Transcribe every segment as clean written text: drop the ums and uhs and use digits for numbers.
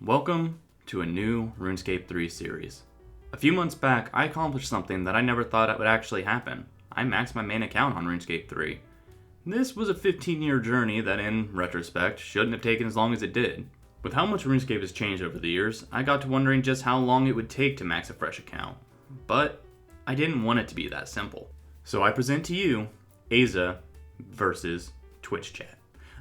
Welcome to a new RuneScape 3 series. A few months back, I accomplished something that I never thought it would actually happen. I maxed my main account on RuneScape 3. This was a 15-year journey that, in retrospect, shouldn't have taken as long as it did. With how much RuneScape has changed over the years, I got to wondering just how long it would take to max a fresh account. But I didn't want it to be that simple. So I present to you Aza versus Twitch Chat.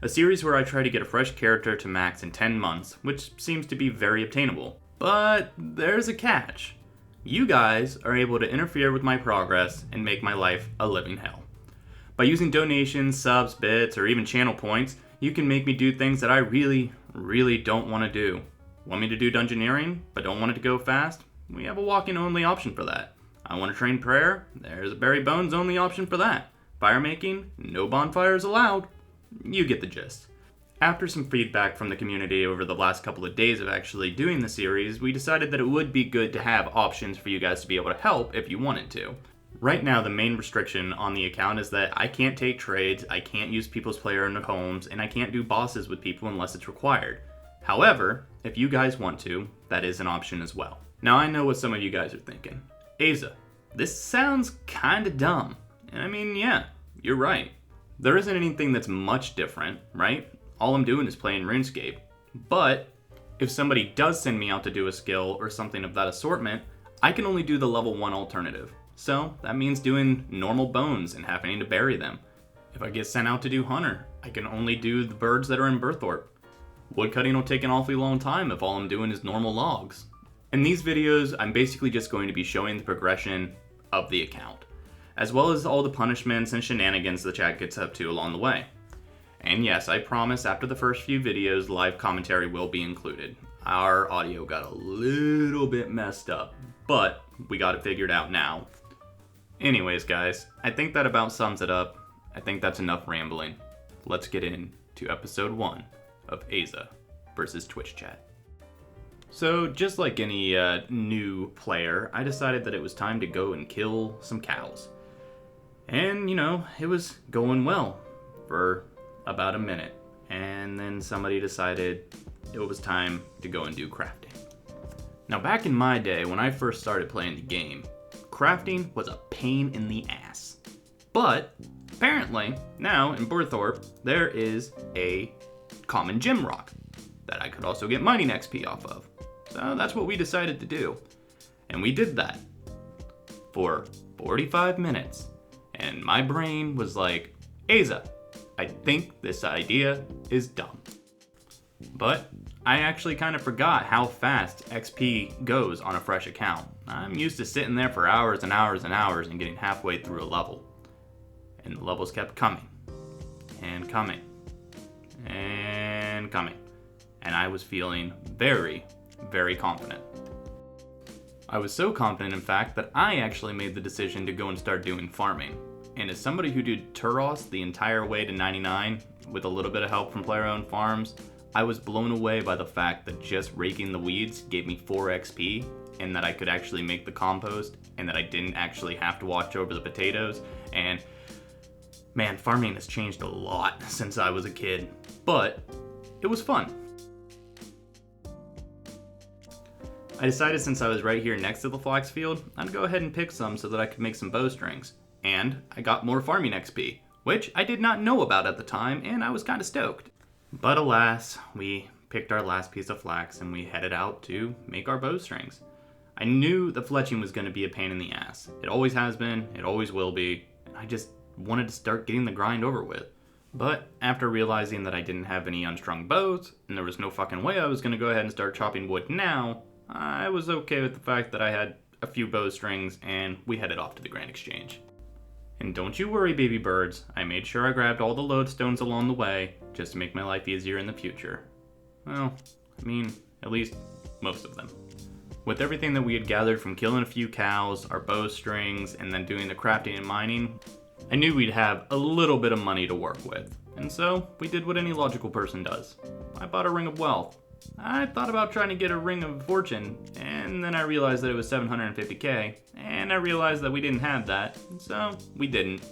A series where I try to get a fresh character to max in 10 months, which seems to be very obtainable. But there's a catch. You guys are able to interfere with my progress and make my life a living hell. By using donations, subs, bits, or even channel points, you can make me do things that I really don't want to do. Want me to do dungeoneering, but don't want it to go fast? We have a walk-in only option for that. I want to train prayer? There's a bury bones only option for that. Fire making? No bonfires allowed. You get the gist. After some feedback from the community over the last couple of days of actually doing the series, we decided that it would be good to have options for you guys to be able to help if you wanted to. Right now, the main restriction on the account is that I can't take trades, I can't use people's player in their homes, and I can't do bosses with people unless it's required. However, if you guys want to, that is an option as well. Now I know what some of you guys are thinking. Aza, this sounds kinda dumb. And I mean, yeah, you're right. There isn't anything that's much different, right? All I'm doing is playing RuneScape. But if somebody does send me out to do a skill or something of that assortment, I can only do the level 1 alternative. So that means doing normal bones and having to bury them. If I get sent out to do Hunter, I can only do the birds that are in Berthorpe. Woodcutting will take an awfully long time if all I'm doing is normal logs. In these videos, I'm basically just going to be showing the progression of the account, as well as all the punishments and shenanigans the chat gets up to along the way. And yes, I promise after the first few videos, live commentary will be included. Our audio got a little bit messed up, but we got it figured out now. Anyways, guys, I think that about sums it up. I think that's enough rambling. Let's get into episode 1 of Aza versus Twitch Chat. So, just like any new player, I decided that it was time to go and kill some cows. And, it was going well for about a minute. And then somebody decided it was time to go and do crafting. Now, back in my day, when I first started playing the game, crafting was a pain in the ass. But, apparently, now in Berthorpe, there is a common gem rock that I could also get mining XP off of. So that's what we decided to do. And we did that for 45 minutes. And my brain was like, Aza, I think this idea is dumb. But I actually kind of forgot how fast XP goes on a fresh account. I'm used to sitting there for hours and hours and hours and getting halfway through a level. And the levels kept coming. And coming. And coming. And I was feeling very confident. I was so confident, in fact, that I actually made the decision to go and start doing farming. And as somebody who did Turos the entire way to 99 with a little bit of help from player-owned farms, I was blown away by the fact that just raking the weeds gave me 4 XP, and that I could actually make the compost, and that I didn't actually have to watch over the potatoes. And man, farming has changed a lot since I was a kid, but it was fun. I decided since I was right here next to the flax field, I'd go ahead and pick some so that I could make some bowstrings. And I got more farming XP, which I did not know about at the time, and I was kind of stoked. But alas, we picked our last piece of flax and we headed out to make our bowstrings. I knew the fletching was going to be a pain in the ass. It always has been, it always will be, and I just wanted to start getting the grind over with. But after realizing that I didn't have any unstrung bows, and there was no fucking way I was going to go ahead and start chopping wood now, I was okay with the fact that I had a few bowstrings and we headed off to the Grand Exchange. And don't you worry, baby birds, I made sure I grabbed all the lodestones along the way, just to make my life easier in the future. Well, at least most of them. With everything that we had gathered from killing a few cows, our bowstrings, and then doing the crafting and mining, I knew we'd have a little bit of money to work with. And so, we did what any logical person does. I bought a Ring of Wealth. I thought about trying to get a Ring of Fortune, and then I realized that it was 750k, and I realized that we didn't have that, so we didn't.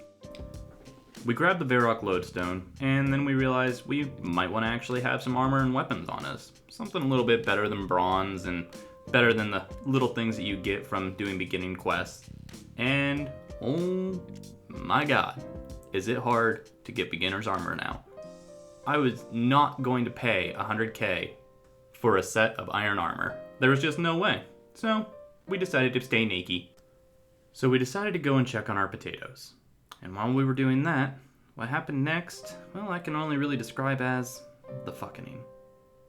We grabbed the Varrock Lodestone, and then we realized we might want to actually have some armor and weapons on us. Something a little bit better than bronze, and better than the little things that you get from doing beginning quests. And oh my god, is it hard to get beginner's armor now. I was not going to pay 100k for a set of iron armor. There was just no way. So we decided to stay naked. So we decided to go and check on our potatoes. And while we were doing that, what happened next, well, I can only really describe as the fucking.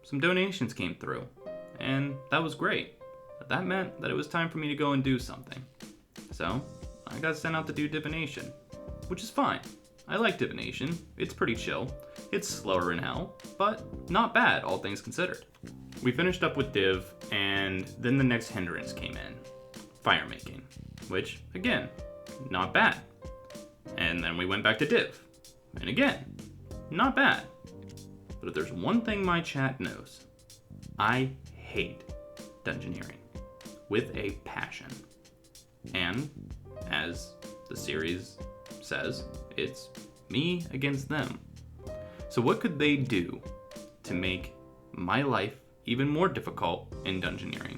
Some donations came through, and that was great. But that meant that it was time for me to go and do something. So I got sent out to do divination, which is fine. I like divination. It's pretty chill. It's slower in hell, but not bad, all things considered. We finished up with div, and then the next hindrance came in. Fire making, which, again, not bad. And then we went back to div, and again, not bad. But if there's one thing my chat knows, I hate dungeoneering with a passion. And, as the series says, it's me against them. So what could they do to make my life even more difficult in dungeoneering?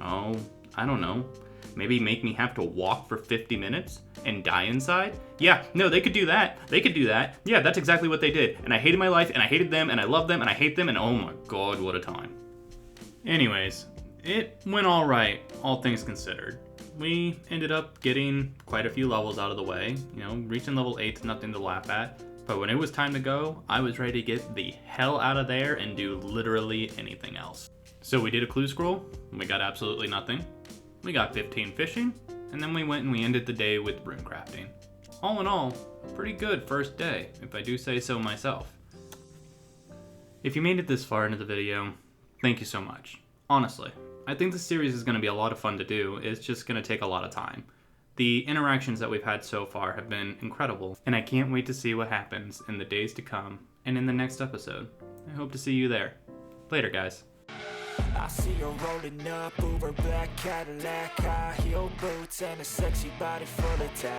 Oh, I don't know. Maybe make me have to walk for 50 minutes and die inside? Yeah, no, they could do that. They could do that. Yeah, that's exactly what they did. And I hated my life, and I hated them, and I love them, and I hate them, and oh my god, what a time. Anyways, it went all right, all things considered. We ended up getting quite a few levels out of the way. You know, reaching level 8's nothing to laugh at. But when it was time to go, I was ready to get the hell out of there and do literally anything else. So we did a clue scroll, and we got absolutely nothing. We got 15 fishing, and then we went and we ended the day with rune crafting. All in all, pretty good first day, if I do say so myself. If you made it this far into the video, thank you so much. Honestly, I think this series is going to be a lot of fun to do. It's just going to take a lot of time. The interactions that we've had so far have been incredible, and I can't wait to see what happens in the days to come and in the next episode. I hope to see you there. Later, guys. I see her rolling up, Uber black Cadillac, high heel boots, and a sexy body full of tats.